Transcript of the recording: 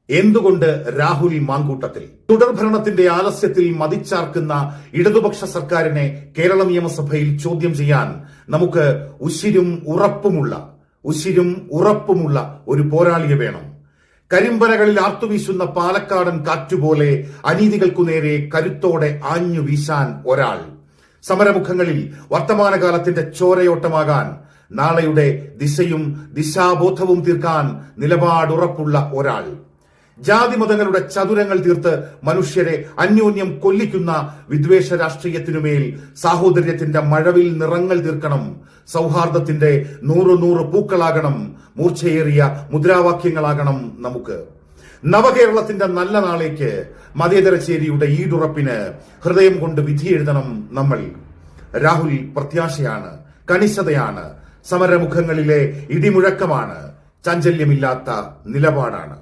എന്തുകൊണ്ട് രാഹുൽ മാങ്കൂട്ടത്തിൽ? തുടർഭരണത്തിന്റെ ആലസ്യത്തിൽ മതിച്ചാർക്കുന്ന ഇടതുപക്ഷ സർക്കാരിനെ കേരള നിയമസഭയിൽ ചോദ്യം ചെയ്യാൻ നമുക്ക് ഉശിരും ഉറപ്പുമുള്ള ഒരു പോരാളിയെ വേണം. കരിമ്പനകളിൽ ആർത്തുവീശുന്ന പാലക്കാടൻ കാറ്റുപോലെ അനീതികൾക്കു നേരെ കരുത്തോടെ ആഞ്ഞു വീശാൻ ഒരാൾ. സമരമുഖങ്ങളിൽ വർത്തമാനകാലത്തിന്റെ ചോരയോട്ടമാകാൻ, നാളെയുടെ ദിശയും ദിശാബോധവും തീർക്കാൻ നിലപാടുറപ്പുള്ള ഒരാൾ. ജാതിമതങ്ങളുടെ ചതുരങ്ങൾ തീർത്ത് മനുഷ്യരെ അന്യോന്യം കൊല്ലിക്കുന്ന വിദ്വേഷ രാഷ്ട്രീയത്തിനുമേൽ സാഹോദര്യത്തിന്റെ മഴവിൽ നിറങ്ങൾ തീർക്കണം. സൗഹാർദ്ദത്തിന്റെ 100 പൂക്കളാകണം. മൂർച്ചയേറിയ മുദ്രാവാക്യങ്ങളാകണം നമുക്ക്. നവകേരളത്തിന്റെ നല്ല നാളേക്ക്, മതേതരച്ചേരിയുടെ ഈടുറപ്പിന് ഹൃദയം കൊണ്ട് വിധിയെഴുതണം നമ്മൾ. രാഹുൽ പ്രത്യാശയാണ്, കണിശതയാണ്, സമരമുഖങ്ങളിലെ ഇടിമുഴക്കമാണ്, ചാഞ്ചല്യമില്ലാത്ത നിലപാടാണ്.